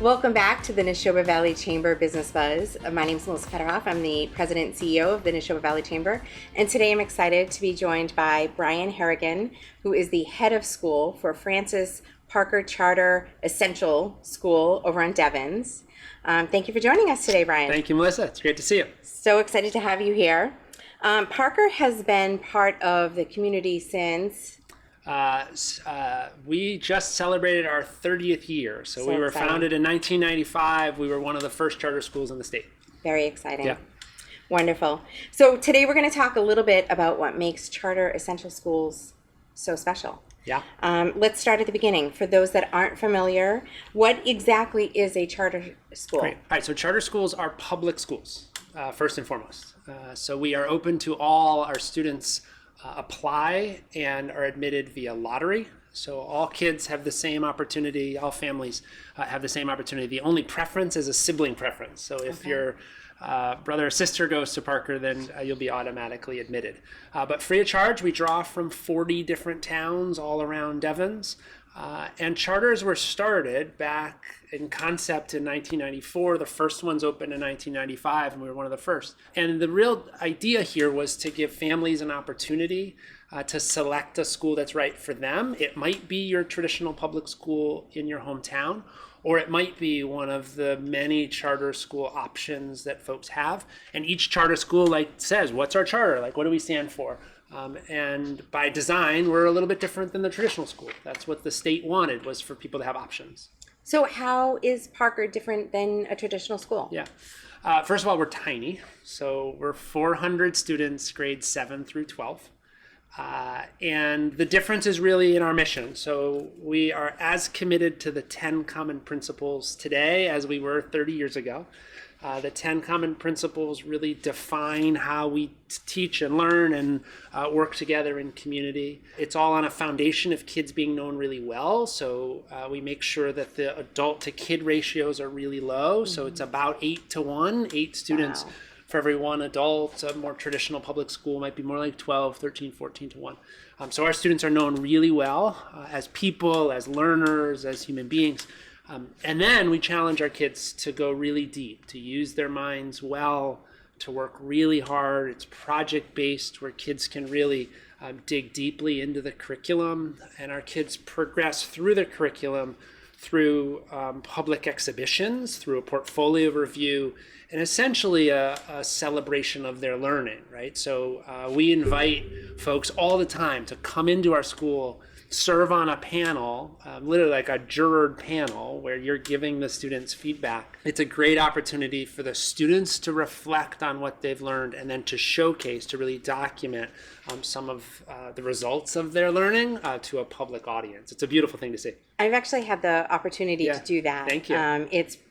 Welcome back to the Neshoba Valley Chamber Business Buzz. My name is Melissa Federoff. I'm the President and CEO of the Neshoba Valley Chamber. And today I'm excited to be joined by Brian Harrigan, who is the head of school for Francis Parker Charter Essential School over on Devens. Thank you for joining us today, Brian. Thank you, Melissa. It's great to see you. So excited to have you here. Parker has been part of the community since... We just celebrated our 30th year. So we were exciting. Founded in 1995. We were one of the first charter schools in the state. Very exciting. Yeah. Wonderful. So today we're going to talk a little bit about what makes charter essential schools so special. Yeah. Let's start at the beginning. For those that aren't familiar, what exactly is a charter school? Great. All right. So charter schools are public schools, first and foremost. So we are open to all our students apply and are admitted via lottery. So all kids have the same opportunity, all families have the same opportunity. The only preference is a sibling preference. So if your brother or sister goes to Parker, then you'll be automatically admitted. But free of charge, we draw from 40 different towns all around Devens. And charters were started back in concept in 1994. The first ones opened in 1995, and we were one of the first. And the real idea here was to give families an opportunity to select a school that's right for them. It might be your traditional public school in your hometown, or it might be one of the many charter school options that folks have. And each charter school says, what's our charter? What do we stand for? And by design, we're a little bit different than the traditional school. That's what the state wanted, was for people to have options. So how is Parker different than a traditional school? Yeah. First of all, we're tiny. So we're 400 students, grades 7 through 12. And the difference is really in our mission. So we are as committed to the 10 common principles today as we were 30 years ago. The 10 common principles really define how we teach and learn and work together in community. It's all on a foundation of kids being known really well. So we make sure that the adult to kid ratios are really low. Mm-hmm. So it's about 8 to 1, 8 students for every one adult. A more traditional public school might be more like 12, 13, 14 to 1. So our students are known really well as people, as learners, as human beings. And then we challenge our kids to go really deep, to use their minds well, to work really hard. It's project-based, where kids can really dig deeply into the curriculum. And our kids progress through the curriculum through public exhibitions, through a portfolio review, and essentially a celebration of their learning, right? So we invite folks all the time to come into our school, serve on a panel, literally like a juror panel, where you're giving the students feedback. It's a great opportunity for the students to reflect on what they've learned, and then to showcase, to really document some of the results of their learning to a public audience. It's a beautiful thing to see. I've actually had the opportunity to do that. Thank you.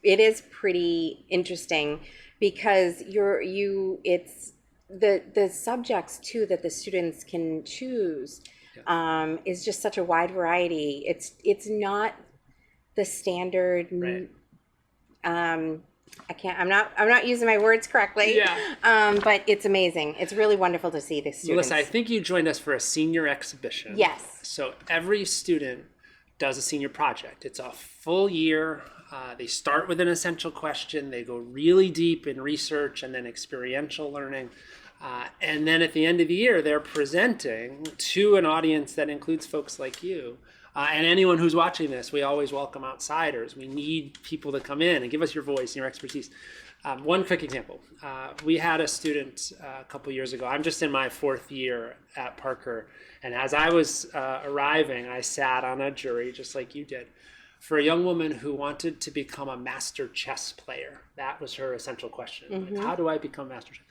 It is pretty interesting because it's the subjects too that the students can choose. Is just such a wide variety. It's not the standard. Right. I'm not using my words correctly. Yeah. But it's amazing. It's really wonderful to see the students. Melissa, I think you joined us for a senior exhibition. Yes. So every student does a senior project. It's a full year. They start with an essential question. They go really deep in research and then experiential learning. And then at the end of the year, they're presenting to an audience that includes folks like you. And anyone who's watching this. We always welcome outsiders. We need people to come in and give us your voice and your expertise. One quick example. We had a student a couple years ago. I'm just in my 4th year at Parker. And as I was arriving, I sat on a jury, just like you did, for a young woman who wanted to become a master chess player. That was her essential question. Mm-hmm. How do I become master chess?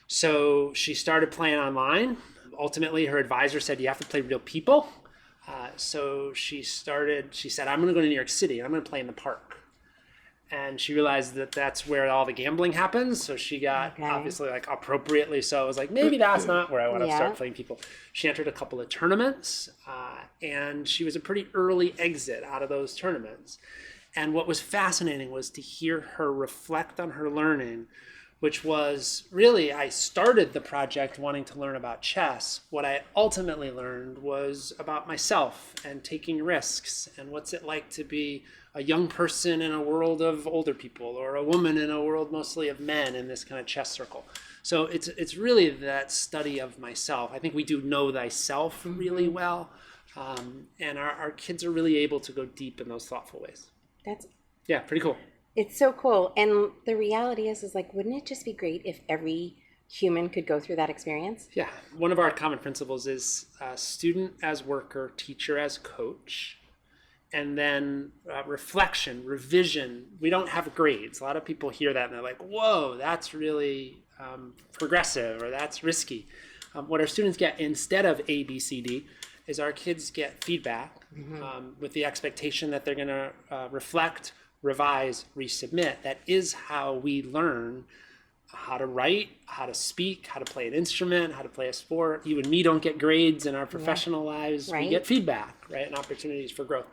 So she started playing online. Ultimately, her advisor said, you have to play real people. So she said, I'm going to go to New York City. I'm going to play in the park. And she realized that that's where all the gambling happens. So she got obviously appropriately so. I was like, maybe that's not where I want to start playing people. She entered a couple of tournaments and she was a pretty early exit out of those tournaments. And what was fascinating was to hear her reflect on her learning which was really, I started the project wanting to learn about chess. What I ultimately learned was about myself and taking risks and what's it like to be a young person in a world of older people, or a woman in a world mostly of men in this kind of chess circle. So it's really that study of myself. I think we do know thyself really well, and our kids are really able to go deep in those thoughtful ways. Yeah, pretty cool. It's so cool. And the reality is like, wouldn't it just be great if every human could go through that experience? Yeah. One of our common principles is student as worker, teacher as coach, and then reflection, revision. We don't have grades. A lot of people hear that and they're like, whoa, that's really progressive, or that's risky. What our students get instead of A, B, C, D is our kids get feedback with the expectation that they're going to reflect, revise, resubmit. That is how we learn how to write, how to speak, how to play an instrument, how to play a sport. You and me don't get grades in our professional lives. Right. We get feedback, right, and opportunities for growth.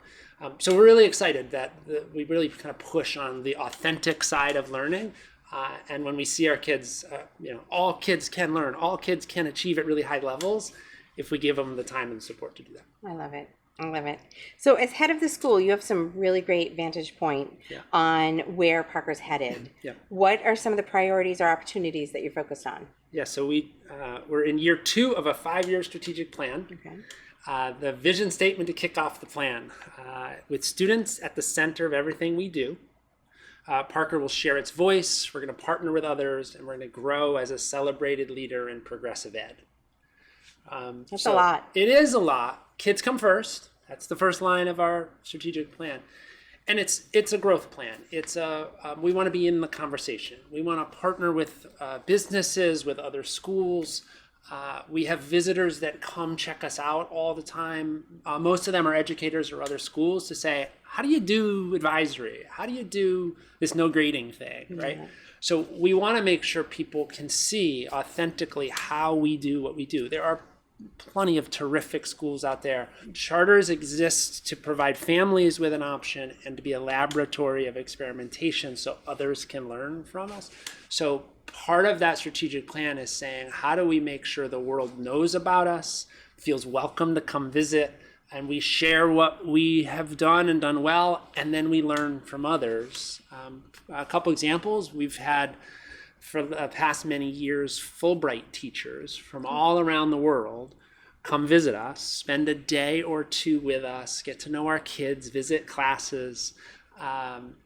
So we're really excited that we really kind of push on the authentic side of learning. And when we see our kids, all kids can learn, all kids can achieve at really high levels if we give them the time and support to do that. I love it. I love it. So as head of the school, you have some really great vantage point on where Parker's headed. Yeah. What are some of the priorities or opportunities that you're focused on? Yeah, so we're in year 2 of a 5-year strategic plan. Okay. The vision statement to kick off the plan. With students at the center of everything we do, Parker will share its voice, we're going to partner with others, and we're going to grow as a celebrated leader in progressive ed. That's a lot. It is a lot. Kids come first. That's the first line of our strategic plan. And it's a growth plan. We want to be in the conversation. We want to partner with businesses, with other schools. We have visitors that come check us out all the time. Most of them are educators or other schools to say, how do you do advisory? How do you do this no grading thing, right? So we want to make sure people can see authentically how we do what we do. There are plenty of terrific schools out there. Charters exist to provide families with an option and to be a laboratory of experimentation so others can learn from us. So part of that strategic plan is saying, how do we make sure the world knows about us, feels welcome to come visit, and we share what we have done and done well, and then we learn from others. A couple examples, we've had for the past many years Fulbright teachers from all around the world come visit us, spend a day or two with us, get to know our kids, visit classes.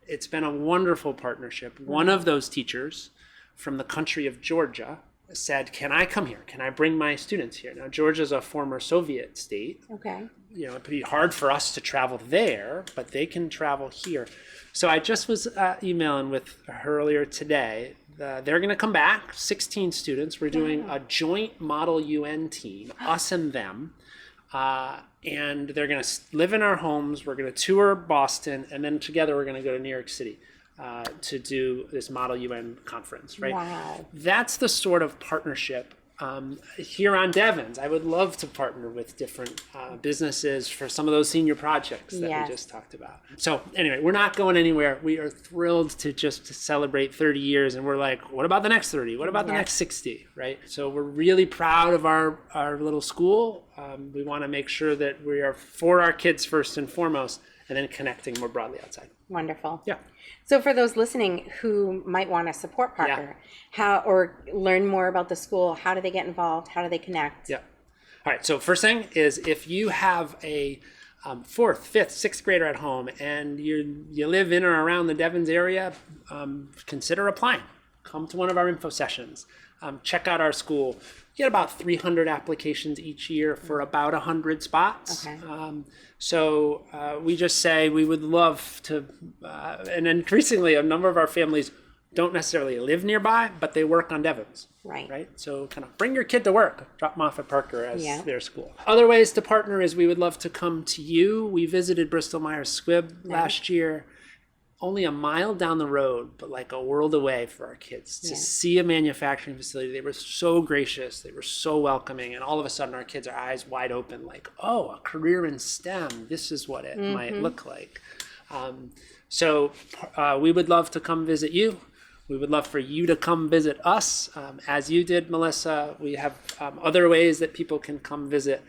It's been a wonderful partnership. One of those teachers from the country of Georgia said, can I come here? Can I bring my students here? Now, Georgia's a former Soviet state. Okay. It'd be hard for us to travel there, but they can travel here. So I just was emailing with her earlier today. They're going to come back, 16 students. We're doing a joint Model UN team, us and them. And they're going to live in our homes. We're going to tour Boston, and then together we're going to go to New York City to do this Model UN conference, right? Wow. That's the sort of partnership here on Devens. I would love to partner with different businesses for some of those senior projects that we just talked about. So anyway, we're not going anywhere. We are thrilled to just celebrate 30 years, and we're like, what about the next 30? What about the next 60, right? So we're really proud of our little school. We want to make sure that we are for our kids first and foremost, and then connecting more broadly outside. Wonderful. Yeah. So for those listening who might want to support Parker, how or learn more about the school, how do they get involved? How do they connect? Yeah. All right. So first thing is, if you have a 4th, 5th, 6th grader at home and you live in or around the Devens area, consider applying. Come to one of our info sessions. Check out our school. You get about 300 applications each year for about 100 spots. Okay. So we just say we would love to, and increasingly a number of our families don't necessarily live nearby, but they work on Devens. Right. So kind of bring your kid to work, drop them off at Parker as their school. Other ways to partner is we would love to come to you. We visited Bristol Myers Squibb last year. Only a mile down the road, but like a world away for our kids to see a manufacturing facility. They were so gracious. They were so welcoming. And all of a sudden our kids are eyes wide open like, oh, a career in STEM. This is what it might look like. So we would love to come visit you. We would love for you to come visit us. As you did, Melissa, we have other ways that people can come visit.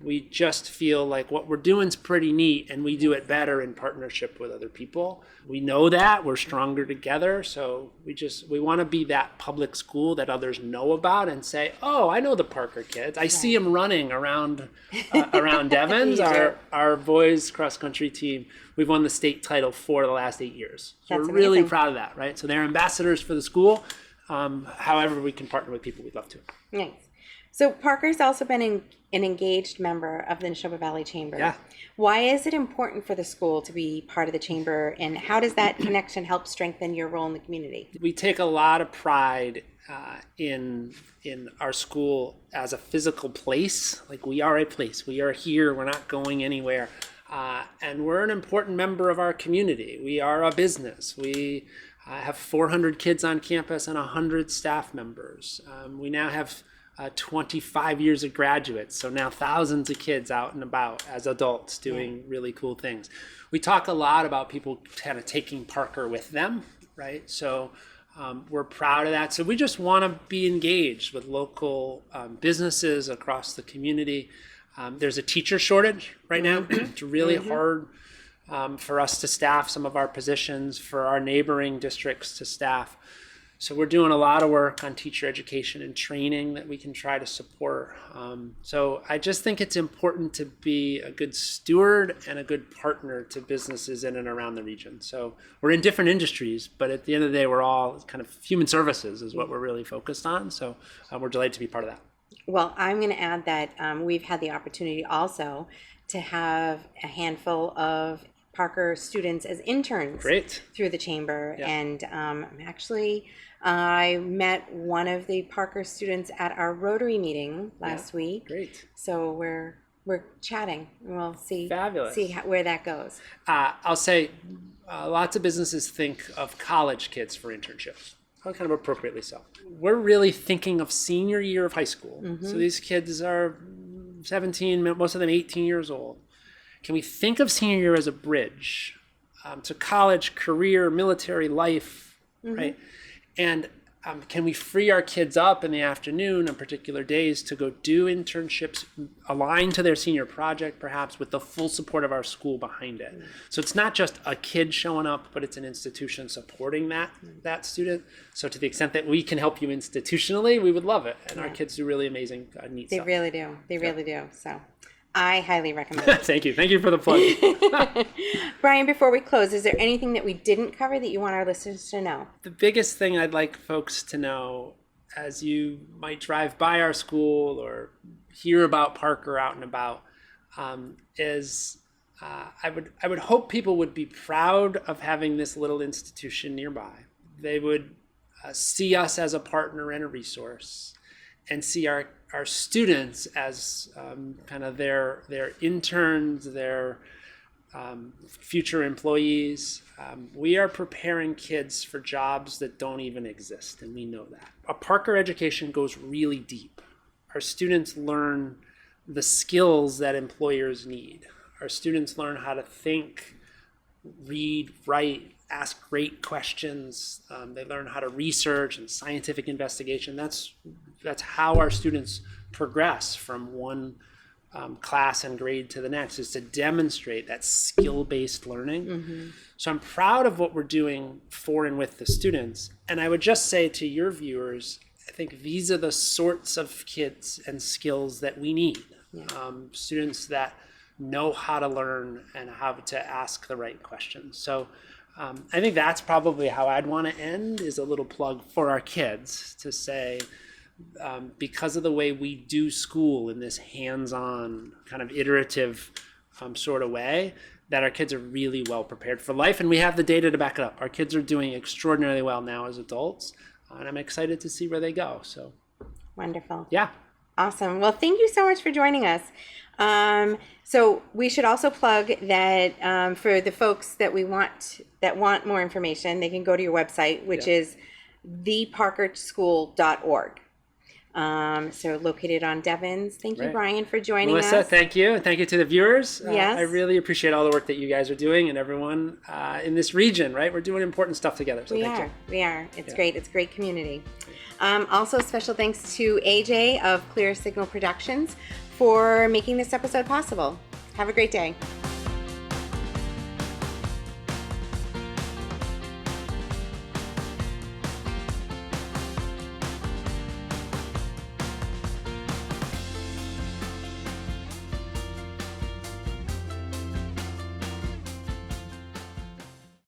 We just feel like what we're doing is pretty neat, and we do it better in partnership with other people. We know that we're stronger together, so we want to be that public school that others know about and say, "Oh, I know the Parker kids. I see them running around Devon's." Our boys cross country team, we've won the state title for the last 8 years. So That's we're really amazing. proud of that, right? So they're ambassadors for the school. However, we can partner with people, we'd love to. Nice. So Parker's also been an engaged member of the Neshoba Valley Chamber. Yeah. Why is it important for the school to be part of the chamber, and how does that connection help strengthen your role in the community? We take a lot of pride in our school as a physical place. Like, we are a place. We are here. We're not going anywhere. And we're an important member of our community. We are a business. We have 400 kids on campus and 100 staff members. We now have 25 years of graduates, so now thousands of kids out and about as adults doing really cool things. We talk a lot about people kind of taking Parker with them, right? So we're proud of that. So we just want to be engaged with local businesses across the community. There's a teacher shortage right now. It's really hard for us to staff some of our positions, for our neighboring districts to staff. So we're doing a lot of work on teacher education and training that we can try to support. So I just think it's important to be a good steward and a good partner to businesses in and around the region. So we're in different industries, but at the end of the day, we're all kind of human services is what we're really focused on. So we're delighted to be part of that. Well, I'm going to add that we've had the opportunity also to have a handful of Parker students as interns through the chamber. Yeah. And I met one of the Parker students at our Rotary meeting last week. Great. So we're chatting, and we'll see where that goes. I'll say lots of businesses think of college kids for internships. Kind of appropriately so. We're really thinking of senior year of high school. So these kids are 17, most of them 18 years old. Can we think of senior year as a bridge to college, career, military life, right? And can we free our kids up in the afternoon on particular days to go do internships aligned to their senior project, perhaps with the full support of our school behind it? So it's not just a kid showing up, but it's an institution supporting that student. So to the extent that we can help you institutionally, we would love it. And our kids do really amazing, neat stuff. They really do. They really do. So I highly recommend it. Thank you. Thank you for the plug. Brian, before we close, is there anything that we didn't cover that you want our listeners to know? The biggest thing I'd like folks to know, as you might drive by our school or hear about Parker out and about, is I would hope people would be proud of having this little institution nearby. They would see us as a partner and a resource, and see our students as kind of their interns, their future employees. We are preparing kids for jobs that don't even exist, and we know that. A Parker education goes really deep. Our students learn the skills that employers need. Our students learn how to think, read, write, ask great questions. They learn how to research and scientific investigation. That's how our students progress from one class and grade to the next, is to demonstrate that skill-based learning. So I'm proud of what we're doing for and with the students. And I would just say to your viewers, I think these are the sorts of kids and skills that we need. Students that know how to learn and how to ask the right questions. So I think that's probably how I'd want to end, is a little plug for our kids to say, because of the way we do school in this hands-on kind of iterative sort of way, that our kids are really well prepared for life. And we have the data to back it up. Our kids are doing extraordinarily well now as adults, and I'm excited to see where they go. So wonderful. Yeah. Awesome. Well, thank you so much for joining us. So we should also plug that for the folks that want more information, they can go to your website, which is theparkerschool.org. So located on Devon's. Thank you, Right. Brian, for joining Melissa, us. thank you. And thank you to the viewers. Yes. I really appreciate all the work that you guys are doing and everyone in this region, right? We're doing important stuff together. So thank you. We are. It's great. It's a great community. Also, special thanks to AJ of Clear Signal Productions for making this episode possible. Have a great day.